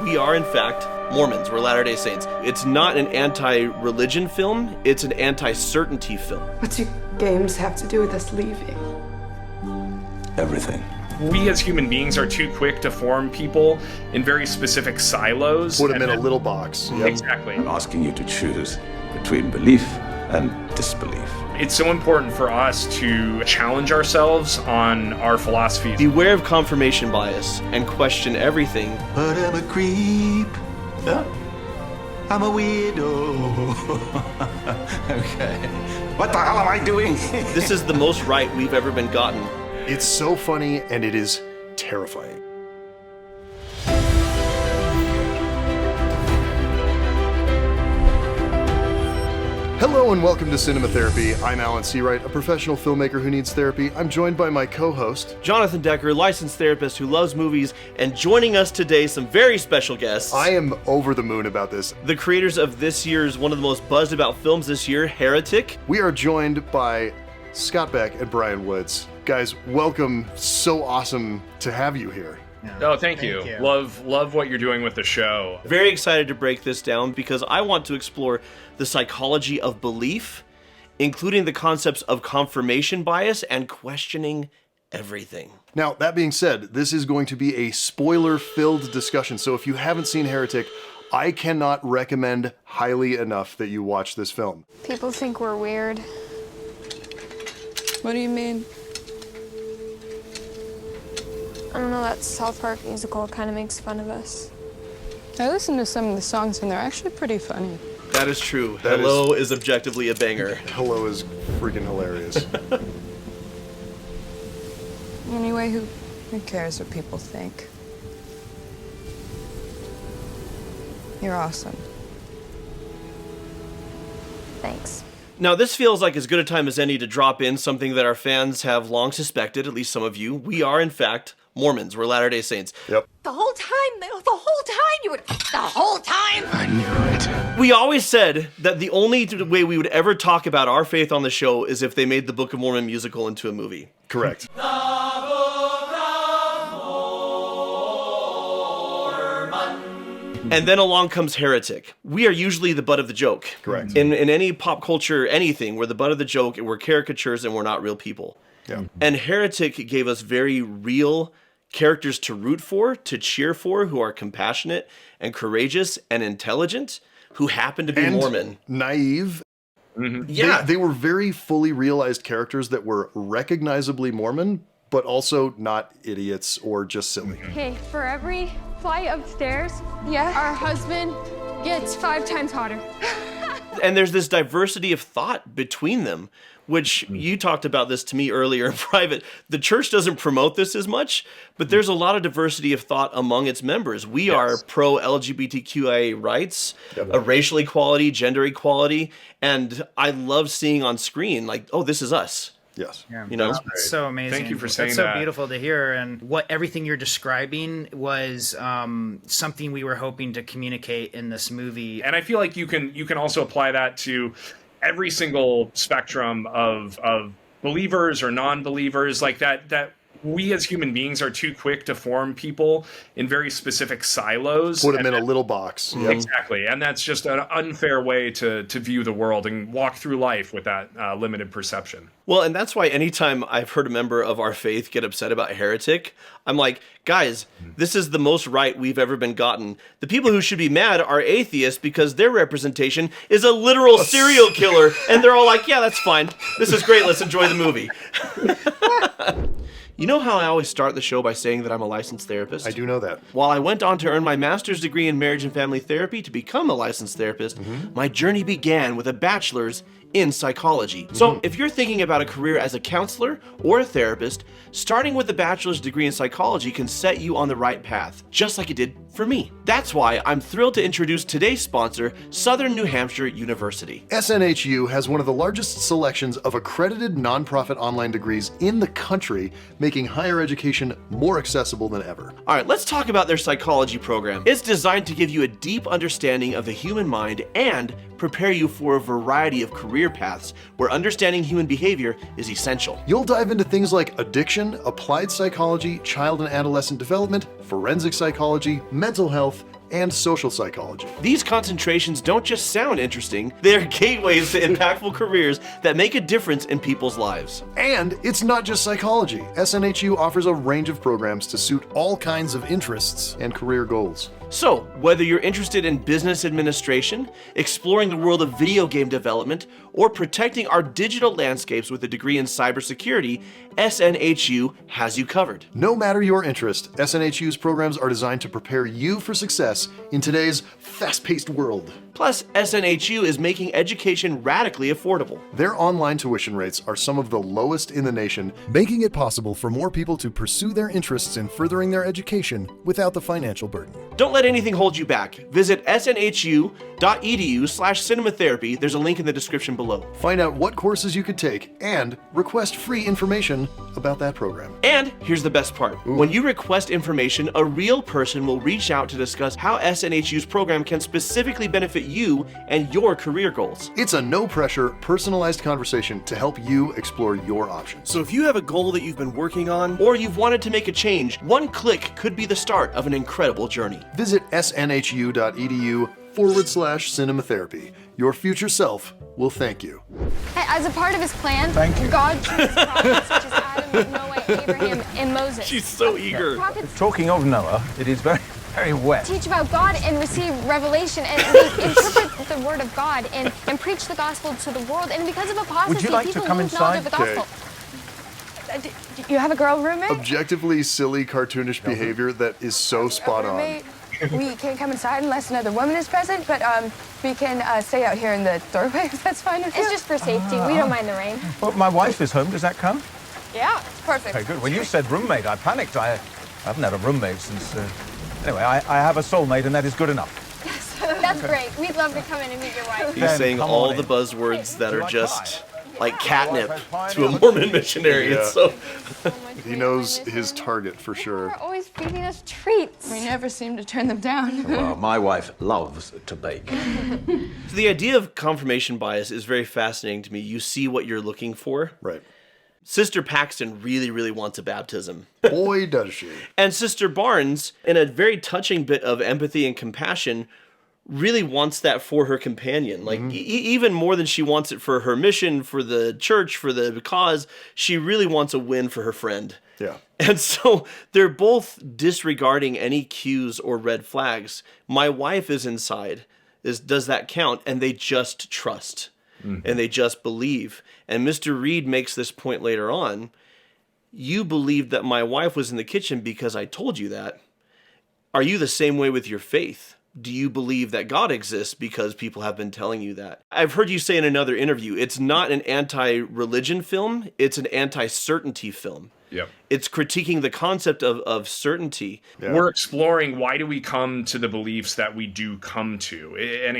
We are, in fact, Mormons. We're Latter-day Saints. It's not an anti-religion film. It's an anti-certainty film. What do games have to do with us leaving? Everything. We as human beings are too quick to form people in very specific silos. Put them in a little box. Yep. Exactly. I'm asking you to choose between belief and disbelief. It's so important for us to challenge ourselves on our philosophies. Beware of confirmation bias and question everything. But I'm a creep. Huh? I'm a weirdo. Okay. What the hell am I doing? This is the most right we've ever been gotten. It's so funny, and it is terrifying. Hello and welcome to Cinema Therapy. I'm Alan Seawright, a professional filmmaker who needs therapy. I'm joined by my co-host, Jonathan Decker, licensed therapist who loves movies, and joining us today, some very special guests. I am over the moon about this. The creators of this year's one of the most buzzed about films this year, HERETIC. We are joined by Scott Beck and Bryan Woods. Guys, welcome. So awesome to have you here. Oh, thank you. Love what you're doing with the show. Very excited to break this down because I want to explore the psychology of belief, including the concepts of confirmation bias and questioning everything. Now, that being said, this is going to be a spoiler-filled discussion, so if you haven't seen Heretic, I cannot recommend highly enough that you watch this film. People think we're weird. What do you mean? I don't know, that South Park musical kind of makes fun of us. I listened to some of the songs and they're actually pretty funny. That is true. That Hello is objectively a banger. Hello is freaking hilarious. Anyway, who cares what people think? You're awesome. Thanks. Now, this feels like as good a time as any to drop in something that our fans have long suspected, at least some of you. We are, in fact, Mormons. We're Latter-day Saints. Yep. The whole time you would, the whole time. I knew it. We always said that the only way we would ever talk about our faith on the show is if they made the Book of Mormon musical into a movie. Correct. And then along comes Heretic. We are usually the butt of the joke. Correct. In any pop culture, anything, we're the butt of the joke, and we're caricatures, and we're not real people. Yeah. And Heretic gave us very real characters to root for, to cheer for, who are compassionate and courageous and intelligent, who happen to be And Mormon. naive. Mm-hmm. Yeah. They were very fully realized characters that were recognizably Mormon, but also not idiots or just silly. Hey, for every flight upstairs, our husband gets 5 times hotter. And there's this diversity of thought between them, which you talked about this to me earlier in private. The church doesn't promote this as much, but there's a lot of diversity of thought among its members. We are pro-LGBTQIA rights, racial equality, gender equality, and I love seeing on screen, like, oh, this is us. Yes. Yeah, You know? that's so amazing. Thank you for saying That's so that. beautiful to hear. And what everything you're describing was something we were hoping to communicate in this movie. And I feel like you can also apply that to every single spectrum of believers or non-believers, like that we as human beings are too quick to form people in very specific silos. Put them in a little box. Yep. Exactly. And that's just an unfair way to view the world and walk through life with that limited perception. Well, and that's why anytime I've heard a member of our faith get upset about Heretic, I'm like, guys, this is the most right we've ever been gotten. The people who should be mad are atheists because their representation is a literal serial killer. And they're all like, yeah, that's fine. This is great. Let's enjoy the movie. You know how I always start the show by saying that I'm a licensed therapist? I do know that. While I went on to earn my master's degree in marriage and family therapy to become a licensed therapist, my journey began with a bachelor's in psychology. So if you're thinking about a career as a counselor or a therapist, starting with a bachelor's degree in psychology can set you on the right path, just like it did for me. That's why I'm thrilled to introduce today's sponsor, Southern New Hampshire University. SNHU has one of the largest selections of accredited nonprofit online degrees in the country, making higher education more accessible than ever. All right, let's talk about their psychology program. It's designed to give you a deep understanding of the human mind and prepare you for a variety of career paths where understanding human behavior is essential. You'll dive into things like addiction, applied psychology, child and adolescent development, forensic psychology, mental health, and social psychology. These concentrations don't just sound interesting, they're gateways to impactful careers that make a difference in people's lives. And it's not just psychology. SNHU offers a range of programs to suit all kinds of interests and career goals. So, whether you're interested in business administration, exploring the world of video game development, or protecting our digital landscapes with a degree in cybersecurity, SNHU has you covered. No matter your interest, SNHU's programs are designed to prepare you for success in today's fast-paced world. Plus, SNHU is making education radically affordable. Their online tuition rates are some of the lowest in the nation, making it possible for more people to pursue their interests in furthering their education without the financial burden. Don't let anything hold you back. Visit snhu.edu/cinematherapy. There's a link in the description below. Find out what courses you could take and request free information about that program. And here's the best part. When you request information, a real person will reach out to discuss how SNHU's program can specifically benefit you and your career goals. It's a no-pressure, personalized conversation to help you explore your options. So if you have a goal that you've been working on, or you've wanted to make a change, one click could be the start of an incredible journey. Visit snhu.edu/cinematherapy. Your future self will thank you. As a part of his plan, God chose prophets such as Adam, Noah, Abraham, and Moses. She's so eager. Prophets Talking of Noah, it is very wet. teach about God and receive revelation, and they interpret the word of God and preach the gospel to the world. And because of apostasy, Would you like to people come lose knowledge of the inside? gospel. You have a girl roommate? Objectively silly, cartoonish behavior that is so spot on. Roommate, we can't come inside unless another woman is present, but we can stay out here in the doorway if that's fine with you. It's just for safety. We don't mind the rain. Well, my wife is home. Does that count? Yeah, it's perfect. Okay, good. When you said roommate, I panicked. I haven't had a roommate since... Anyway, I have a soulmate, and that is good enough. That's great. We'd love to come in and meet your wife. He's Then saying come all on the in. buzzwords that Do are you like just pie? like catnip to a Mormon missionary. Yeah. It's so He knows his target for sure. They're always feeding us treats. We never seem to turn them down. Well, my wife loves to bake. So the idea of confirmation bias is very fascinating to me. You see what you're looking for. Right. Sister Paxton really, really wants a baptism. Boy, does she. And Sister Barnes, in a very touching bit of empathy and compassion, really wants that for her companion. Like, even more than she wants it for her mission, for the church, for the cause, she really wants a win for her friend. Yeah. And so they're both disregarding any cues or red flags. My wife is inside. Does that count? And they just trust. And they just believe. And Mr. Reed makes this point later on. You believed that my wife was in the kitchen because I told you that. Are you the same way with your faith? Do you believe that God exists because people have been telling you that? I've heard you say in another interview, it's not an anti-religion film, it's an anti-certainty film. Yep. It's critiquing the concept of certainty. Yeah. We're exploring, why do we come to the beliefs that we do come to? And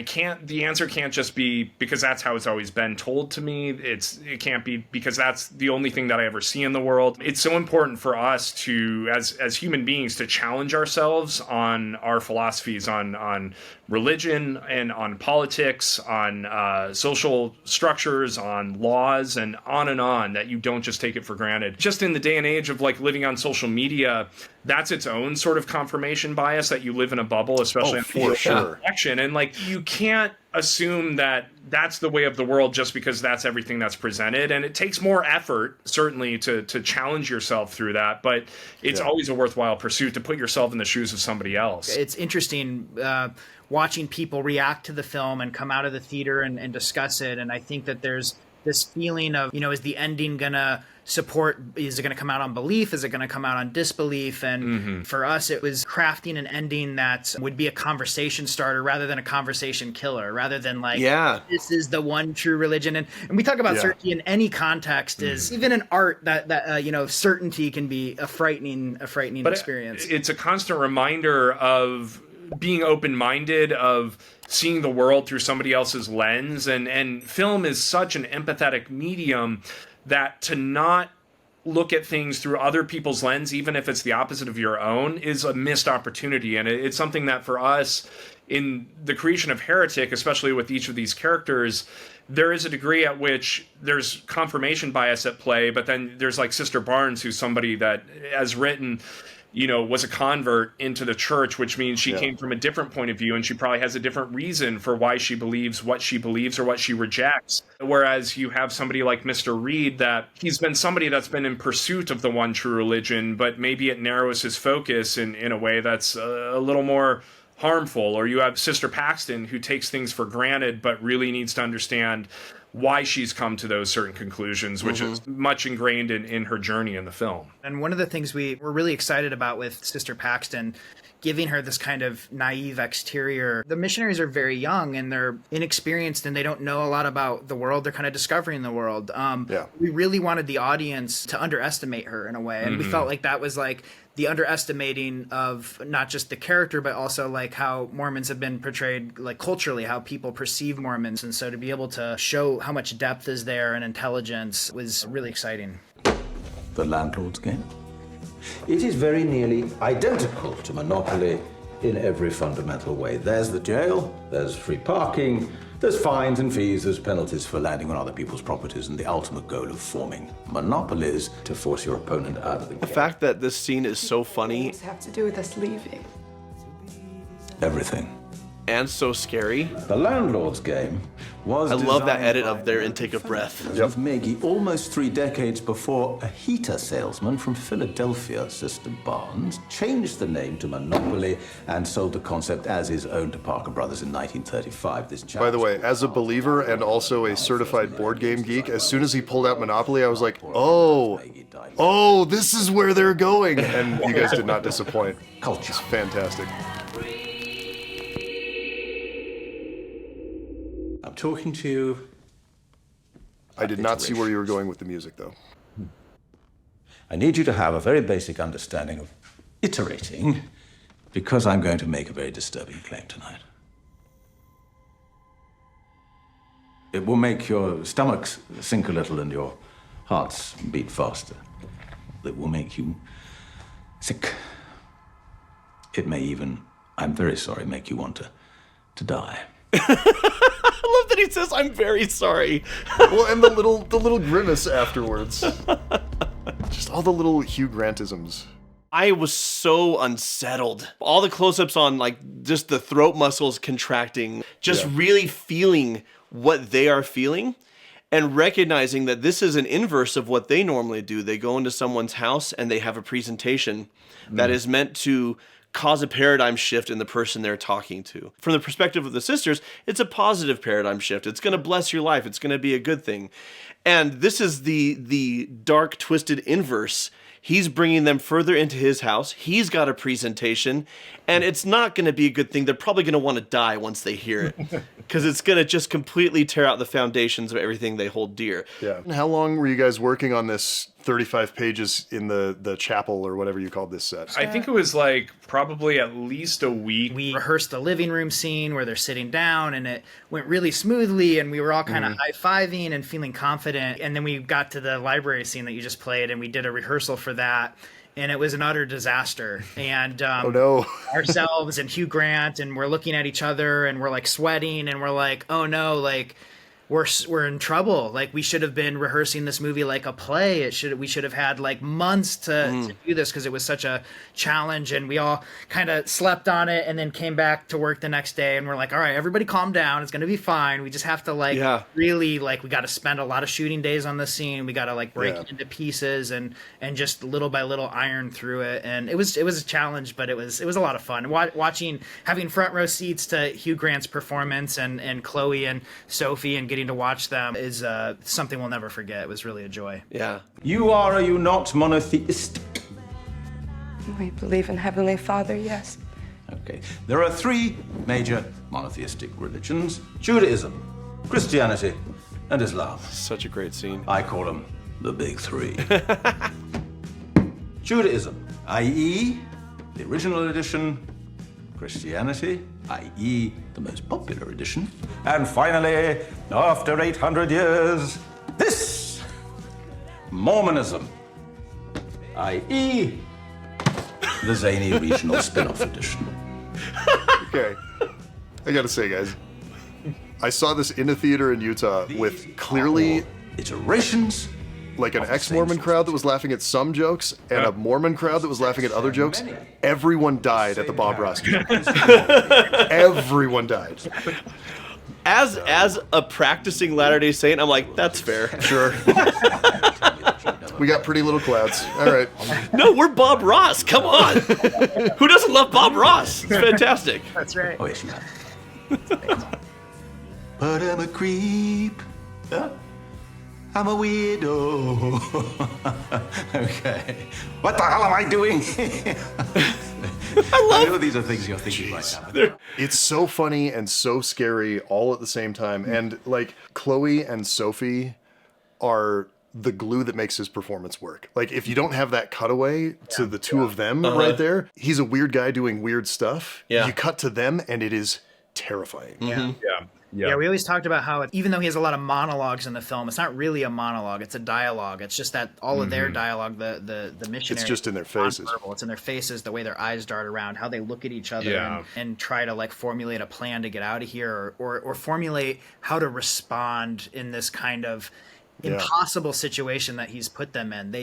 the answer can't just be because that's how it's always been told to me. It can't be because that's the only thing that I ever see in the world. It's so important for us to, as human beings, to challenge ourselves on our philosophies on religion and on politics, on social structures, on laws, and on, that you don't just take it for granted. Just in the day and age of like living on social media, that's its own sort of confirmation bias, that you live in a bubble, especially in for sure. election. And like, you can't assume that that's the way of the world just because that's everything that's presented. And it takes more effort, certainly, to challenge yourself through that. But it's always a worthwhile pursuit to put yourself in the shoes of somebody else. It's interesting watching people react to the film and come out of the theater and discuss it. And I think that there's this feeling of, is the ending gonna support, is it going to come out on belief, is it going to come out on disbelief? And for us, it was crafting an ending that would be a conversation starter rather than a conversation killer, rather than like, this is the one true religion. And we talk about certainty in any context, is even in art that certainty can be a frightening experience. It's a constant reminder of being open-minded, of seeing the world through somebody else's lens, and film is such an empathetic medium that to not look at things through other people's lens, even if it's the opposite of your own, is a missed opportunity. And it's something that for us in the creation of Heretic, especially with each of these characters, there is a degree at which there's confirmation bias at play, but then there's like Sister Barnes, who's somebody that, as written, you know, was a convert into the church, which means she came from a different point of view, and she probably has a different reason for why she believes what she believes or what she rejects. Whereas you have somebody like Mr. Reed, that he's been somebody that's been in pursuit of the one true religion, but maybe it narrows his focus in a way that's a little more harmful. Or you have Sister Paxton, who takes things for granted, but really needs to understand why she's come to those certain conclusions, which is much ingrained in her journey in the film. And one of the things we were really excited about with Sister Paxton, giving her this kind of naive exterior. The missionaries are very young and they're inexperienced and they don't know a lot about the world. They're kind of discovering the world. We really wanted the audience to underestimate her in a way. And we felt like that was like the underestimating of not just the character, but also like how Mormons have been portrayed, like culturally, how people perceive Mormons. And so to be able to show how much depth is there and intelligence was really exciting. The Landlords Game. It is very nearly identical to Monopoly in every fundamental way. There's the jail, there's free parking, there's fines and fees, there's penalties for landing on other people's properties, and the ultimate goal of forming monopolies to force your opponent out of the game. The fact that this scene is so funny. What does it have to do with us leaving? Everything. And so scary. The Landlords Game was I love that edit of their intake of breath. Of Maggie almost 3 decades before a heater salesman from Philadelphia, Sister Barnes, changed the name to Monopoly and sold the concept as his own to Parker Brothers in 1935. By the way, as a believer and also a certified board game geek, as soon as he pulled out Monopoly, I was like, oh, this is where they're going. And you guys did not disappoint. Culture. It's fantastic. I'm talking to you. I did not see where you were going with the music, though. I need you to have a very basic understanding of iterating, because I'm going to make a very disturbing claim tonight. It will make your stomachs sink a little and your hearts beat faster. It will make you sick. It may even, I'm very sorry, make you want to die. I love that he says, "I'm very sorry." Well, and the little grimace afterwards. Just all the little Hugh Grantisms. I was so unsettled. All the close-ups on like just the throat muscles contracting, just really feeling what they are feeling and recognizing that this is an inverse of what they normally do. They go into someone's house and they have a presentation that is meant to cause a paradigm shift in the person they're talking to. From the perspective of the sisters, it's a positive paradigm shift. It's going to bless your life. It's going to be a good thing. And this is the dark, twisted inverse. He's bringing them further into his house. He's got a presentation, and it's not going to be a good thing. They're probably going to want to die once they hear it, because it's going to just completely tear out the foundations of everything they hold dear. Yeah. How long were you guys working on this 35 pages in the chapel or whatever you called this set? I think it was like probably at least a week. We rehearsed the living room scene where they're sitting down, and it went really smoothly, and we were all kind of high-fiving and feeling confident. And then we got to the library scene that you just played, and we did a rehearsal for that. And it was an utter disaster. And oh no, ourselves and Hugh Grant, and we're looking at each other, and we're like sweating, and we're like, oh no, like we're in trouble. Like we should have been rehearsing this movie like a play. We should have had like months to do this, because it was such a challenge. And we all kind of slept on it, and then came back to work the next day, and we're like, all right, everybody calm down. It's gonna be fine. We just have to really we got to spend a lot of shooting days on this scene. We got to like break it into pieces and just little by little iron through it. And it was a challenge, but it was a lot of fun. Having front row seats to Hugh Grant's performance and Chloe and Sophie, and getting to watch them is something we'll never forget. It was really a joy. Yeah. You are you not monotheistic? We believe in Heavenly Father, yes. Okay. There are 3 major monotheistic religions: Judaism, Christianity, and Islam. Such a great scene. I call them the big 3. Judaism, i.e. the original edition. Christianity, i.e. the most popular edition. And finally, after 800 years, this, Mormonism. i.e., the zany regional spin-off edition. Okay. I gotta say, guys, I saw this in a theater in Utah with clearly iterations, like an ex-Mormon crowd that was laughing at some jokes and a Mormon crowd that was laughing at other jokes. Everyone died at the Bob Ross joke. Everyone died. As a practicing Latter-day Saint, I'm like, that's fair. Sure. We got Pretty Little Clouds. All right. No, we're Bob Ross. Come on. Who doesn't love Bob Ross? It's fantastic. That's right. Oh, yes, you have. But I'm a creep. Huh? I'm a weirdo. Okay. What the hell am I doing? I know these are things you're thinking right now. It's so funny and so scary all at the same time. And like Chloe and Sophie are the glue that makes his performance work. Like if you don't have that cutaway to the two of them right there, he's a weird guy doing weird stuff. Yeah. You cut to them and it is terrifying. Yeah, we always talked about how even though he has a lot of monologues in the film, it's not really a monologue, it's a dialogue. It's just that all of their dialogue, the missionaries, It's just in their faces. It's in their faces, the way their eyes dart around, how they look at each other and try to like formulate a plan to get out of here or formulate how to respond in this kind of impossible situation that he's put them in.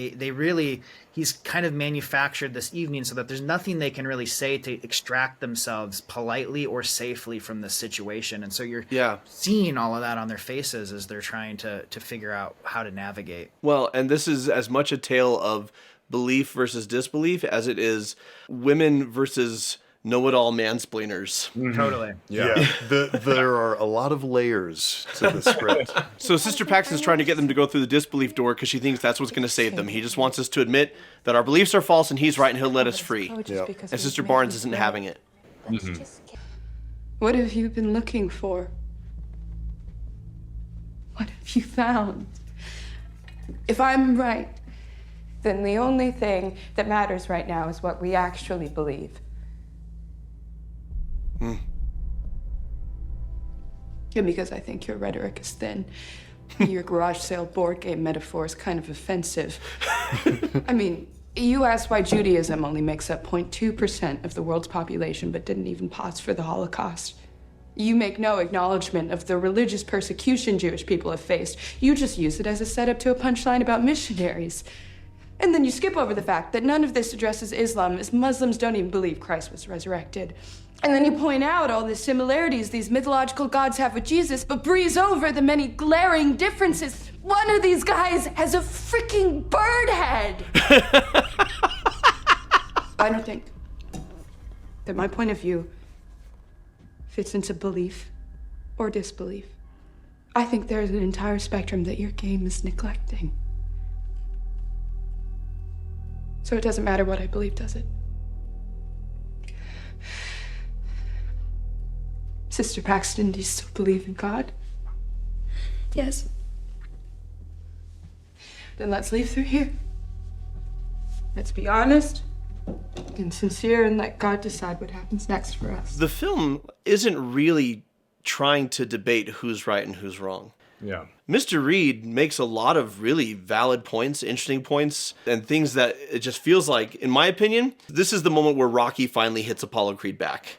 He's kind of manufactured this evening so that there's nothing they can really say to extract themselves politely or safely from this situation. And so you're seeing all of that on their faces as they're trying to figure out how to navigate. Well, and this is as much a tale of belief versus disbelief as it is women versus know-it-all mansplainers. Totally. Yeah. There are a lot of layers to the script. So Sister Paxton's trying to get them to go through the disbelief door because she thinks that's what's going to save them. He just wants us to admit that our beliefs are false and he's right and he'll let us free. And Sister Barnes isn't having it. What have you been looking for? What have you found? If I'm right, then the only thing that matters right now is what we actually believe. And because I think your rhetoric is thin, your garage sale board game metaphor is kind of offensive. I mean, you asked why Judaism only makes up 0.2% of the world's population, but didn't even pause for the Holocaust. You make no acknowledgement of the religious persecution Jewish people have faced. You just use it as a setup to a punchline about missionaries. And then you skip over the fact that none of this addresses Islam, as Muslims don't even believe Christ was resurrected. And then you point out all the similarities these mythological gods have with Jesus, but breeze over the many glaring differences. One of these guys has a freaking bird head. I don't think that my point of view fits into belief or disbelief. I think there's an entire spectrum that your game is neglecting. So it doesn't matter what I believe, does it? Sister Paxton, do you still believe in God? Yes. Then let's leave through here. Let's be honest and sincere and let God decide what happens next for us. The film isn't really trying to debate who's right and who's wrong. Yeah. Mr. Reed makes a lot of really valid points, interesting points, and things that it just feels like, in my opinion, this is the moment where Rocky finally hits Apollo Creed back.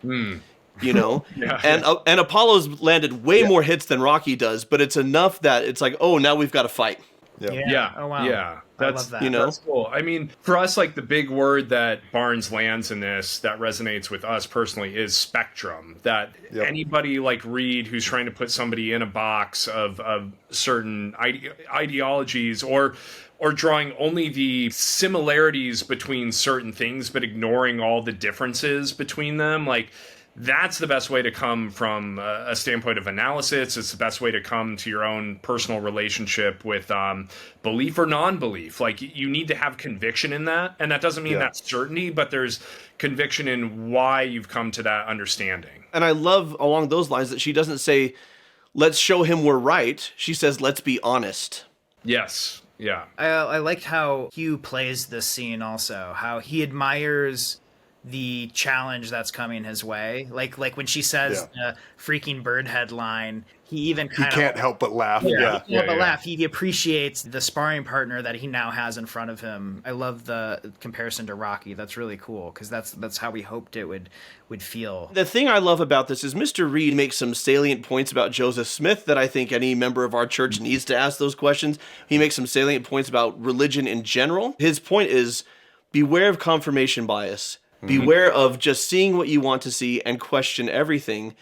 You know? And Apollo's landed way more hits than Rocky does, but it's enough that it's like, oh, now we've got to fight. Yeah. Oh, wow. Yeah. I love that. You know? That's cool. I mean, for us, like the big word that Barnes lands in this that resonates with us personally is spectrum. That anybody like Reed who's trying to put somebody in a box of certain ideologies or drawing only the similarities between certain things but ignoring all the differences between them, like that's the best way to come from a standpoint of analysis. It's the best way to come to your own personal relationship with belief or non-belief. Like you need to have conviction in that. And that doesn't mean that's certainty, but there's conviction in why you've come to that understanding. And I love along those lines that she doesn't say, let's show him we're right. She says, let's be honest. Yes. Yeah. I liked how Hugh plays this scene also, how he admires the challenge that's coming his way. Like when she says the freaking bird headline, he even he can't help but laugh. He can't help but laugh. He appreciates the sparring partner that he now has in front of him. I love the comparison to Rocky. That's really cool because that's how we hoped it would feel. The thing I love about this is Mr. Reed makes some salient points about Joseph Smith that I think any member of our church needs to ask those questions. He makes some salient points about religion in general. His point is, beware of confirmation bias. Beware of just seeing what you want to see and question everything.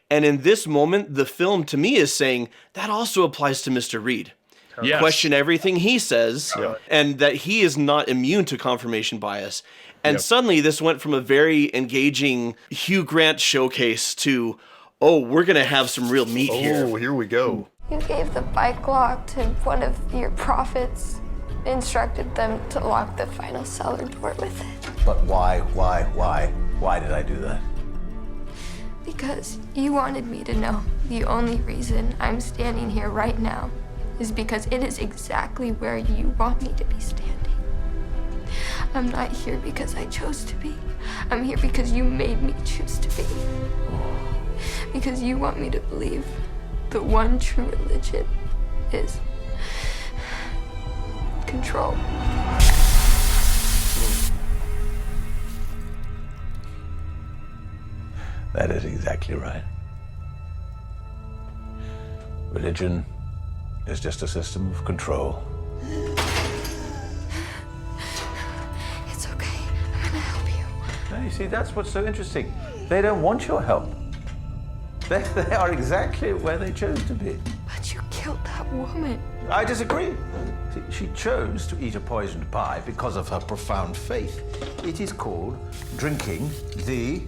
And in this moment, the film to me is saying that also applies to Mr. Reed. Yes. Question everything he says, and that he is not immune to confirmation bias. And suddenly this went from a very engaging Hugh Grant showcase to, oh, we're going to have some real meat here. Oh, here we go. You gave the bike lock to one of your prophets, instructed them to lock the final cellar door with it. But why did I do that? Because you wanted me to know the only reason I'm standing here right now is because it is exactly where you want me to be standing. I'm not here because I chose to be. I'm here because you made me choose to be. Because you want me to believe the one true religion is control. That is exactly right. Religion is just a system of control. It's okay. I'm gonna help you. Now, you see, that's what's so interesting. They don't want your help. They are exactly where they chose to be. But you killed that woman. I disagree. See, she chose to eat a poisoned pie because of her profound faith. It is called drinking the...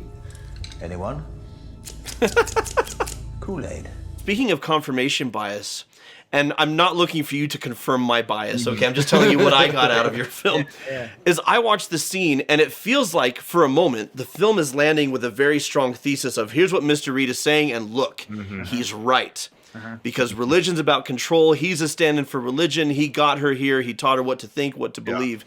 Anyone? Kool-Aid. Speaking of confirmation bias, and I'm not looking for you to confirm my bias, okay? I'm just telling you what I got out of your film. Is I watched the scene, and it feels like, for a moment, the film is landing with a very strong thesis of, here's what Mr. Reed is saying, and look, he's right. Because religion's about control. He's a stand-in for religion. He got her here. He taught her what to think, what to believe.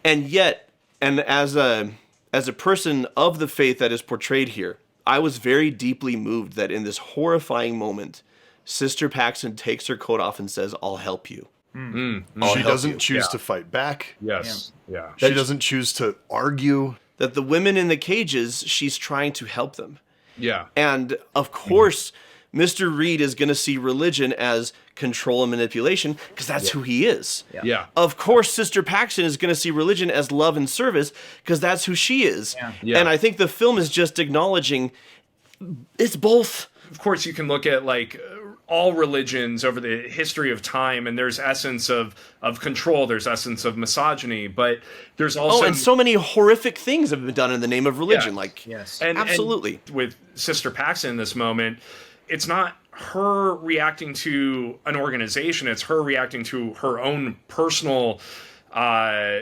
And yet, and as a person of the faith that is portrayed here, I was very deeply moved that in this horrifying moment, Sister Paxton takes her coat off and says, I'll help you. She doesn't choose to fight back. Yes. She doesn't choose to argue. That the women in the cages, she's trying to help them. Yeah. And of course, Mr. Reed is going to see religion as control and manipulation because that's who he is. Yeah. Of course, Sister Paxton is going to see religion as love and service because that's who she is. And I think the film is just acknowledging it's both. Of course, you can look at like all religions over the history of time, and there's essence of control, there's essence of misogyny, but there's also... Oh, and so many horrific things have been done in the name of religion. Absolutely. And with Sister Paxton in this moment, it's not her reacting to an organization, it's her reacting to her own personal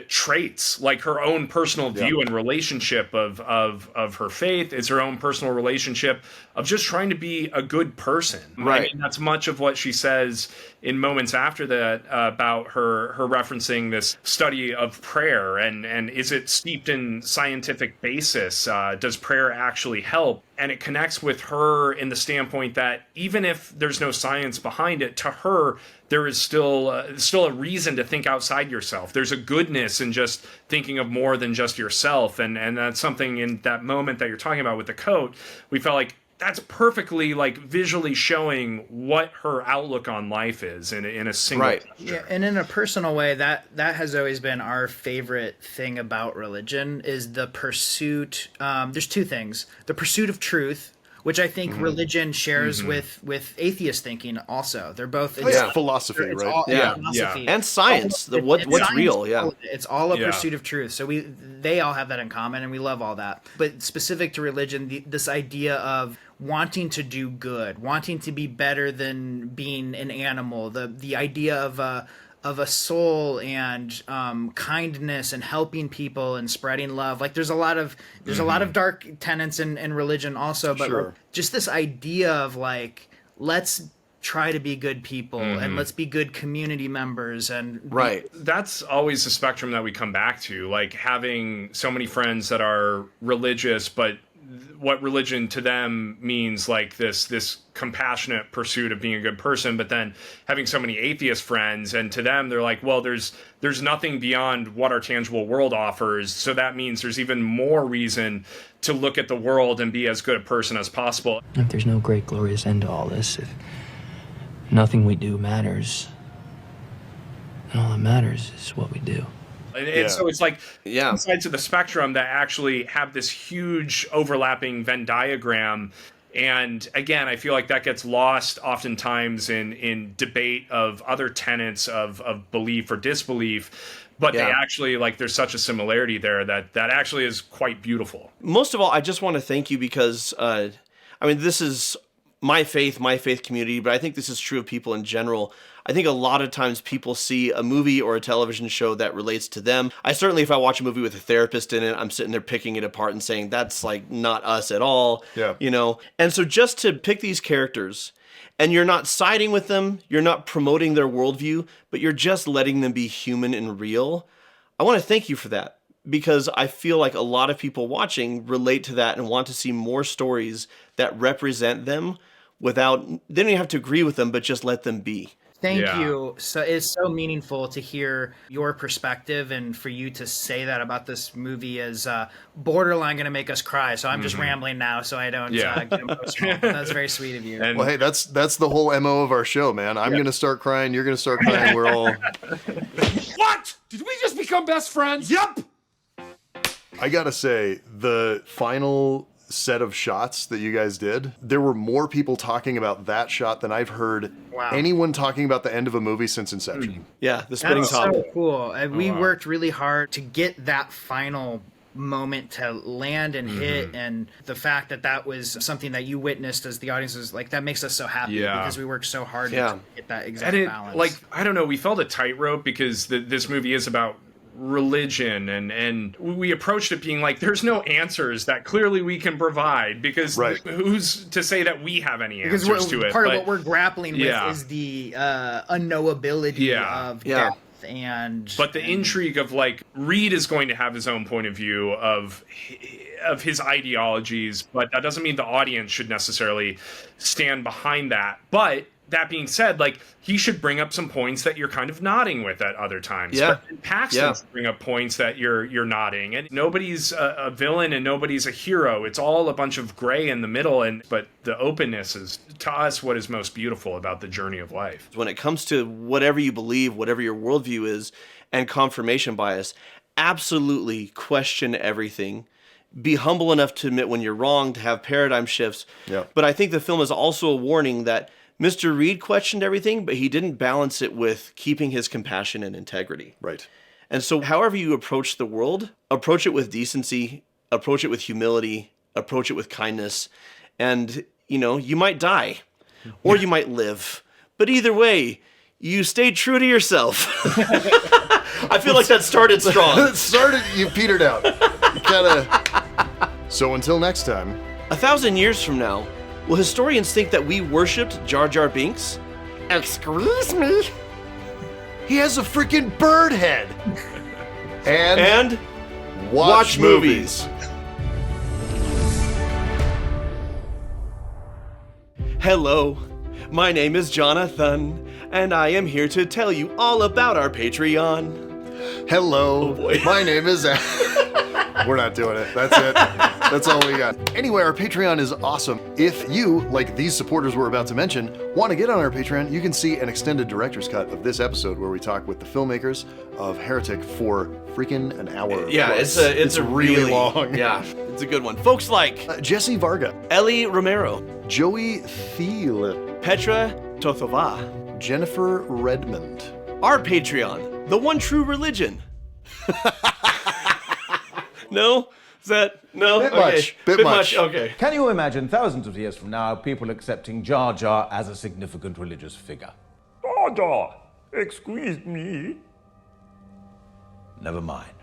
traits, like her own personal view and relationship of her faith. It's her own personal relationship of just trying to be a good person. Right. I mean, that's much of what she says in moments after that about her referencing this study of prayer and is it steeped in scientific basis? Does prayer actually help? And it connects with her in the standpoint that even if there's no science behind it, to her, there is still a reason to think outside yourself. There's a goodness in just thinking of more than just yourself. And that's something in that moment that you're talking about with the coat, we felt like that's perfectly like visually showing what her outlook on life is in a single picture. Yeah, and in a personal way, that has always been our favorite thing about religion is the pursuit. There's two things: the pursuit of truth, which I think religion shares with atheist thinking. Also, they're both philosophy, it's right? All, philosophy. And science, what's real. Yeah, it's all a pursuit of truth. So they all have that in common, and we love all that. But specific to religion, this idea of wanting to do good, wanting to be better than being an animal, the idea of a soul and kindness and helping people and spreading love. Like there's a lot of dark tenets in religion also, but just this idea of like let's try to be good people and let's be good community members and That's always the spectrum that we come back to, like having so many friends that are religious, but what religion to them means like this compassionate pursuit of being a good person, but then having so many atheist friends, and to them they're like, well, there's nothing beyond what our tangible world offers, so that means there's even more reason to look at the world and be as good a person as possible. If there's no great glorious end to all this, if nothing we do matters, then all that matters is what we do. And so it's like sides of the spectrum that actually have this huge overlapping Venn diagram. And again, I feel like that gets lost oftentimes in debate of other tenets of belief or disbelief. But they actually, like, there's such a similarity there that actually is quite beautiful. Most of all, I just want to thank you because, I mean, this is my faith community, but I think this is true of people in general. I think a lot of times people see a movie or a television show that relates to them. I certainly, if I watch a movie with a therapist in it, I'm sitting there picking it apart and saying, that's like not us at all, you know? And so just to pick these characters, and you're not siding with them, you're not promoting their worldview, but you're just letting them be human and real. I want to thank you for that, because I feel like a lot of people watching relate to that and want to see more stories that represent them without, they don't even have to agree with them, but just let them be. Thank you. So it's so meaningful to hear your perspective, and for you to say that about this movie is borderline going to make us cry. So I'm just rambling now, so I don't get emotional. That's very sweet of you. Well, hey, that's the whole MO of our show, man. I'm going to start crying. You're going to start crying. We're all. What? Did we just become best friends? Yep. I gotta say, the final set of shots that you guys did, there were more people talking about that shot than I've heard anyone talking about the end of a movie since Inception. Yeah, the spinning top. So cool. We worked really hard to get that final moment to land and hit, and the fact that was something that you witnessed as the audience was like, that makes us so happy because we worked so hard to get that exact balance. Like, I don't know, we felt a tightrope because this movie is about religion, and we approached it being like, there's no answers that clearly we can provide, because who's to say that we have any answers to it? Part of what we're grappling with is the unknowability of death. But the intrigue of, like, Reed is going to have his own point of view of his ideologies, but that doesn't mean the audience should necessarily stand behind that. But that being said, like, he should bring up some points that you're kind of nodding with at other times. Yeah. But Paxton should bring up points that you're nodding. And nobody's a villain and nobody's a hero. It's all a bunch of gray in the middle. But the openness is, to us, what is most beautiful about the journey of life. When it comes to whatever you believe, whatever your worldview is, and confirmation bias, absolutely question everything. Be humble enough to admit when you're wrong, to have paradigm shifts. Yeah. But I think the film is also a warning that Mr. Reed questioned everything, but he didn't balance it with keeping his compassion and integrity. Right. And so however you approach the world, approach it with decency, approach it with humility, approach it with kindness. And, you know, you might die or you might live. But either way, you stayed true to yourself. I feel like that started strong. You petered out. You kinda... So until next time. 1,000 years from now, will historians think that we worshipped Jar Jar Binks? Excuse me? He has a freaking bird head. And watch movies. Hello, my name is Jonathan, and I am here to tell you all about our Patreon. Hello, my name is... We're not doing it. That's it. That's all we got. Anyway, our Patreon is awesome. If you, like these supporters we're about to mention, want to get on our Patreon, you can see an extended director's cut of this episode where we talk with the filmmakers of Heretic for freaking an hour. Yeah, plus. it's a really long. Yeah, it's a good one. Folks like Jesse Varga, Ellie Romero, Joey Thiel, Petra Tothova, Jennifer Redmond. Our Patreon, the one true religion. No? Is that... No? Bit okay. much. Bit much. Okay. Can you imagine thousands of years from now people accepting Jar Jar as a significant religious figure? Jar Jar, excuse me. Never mind.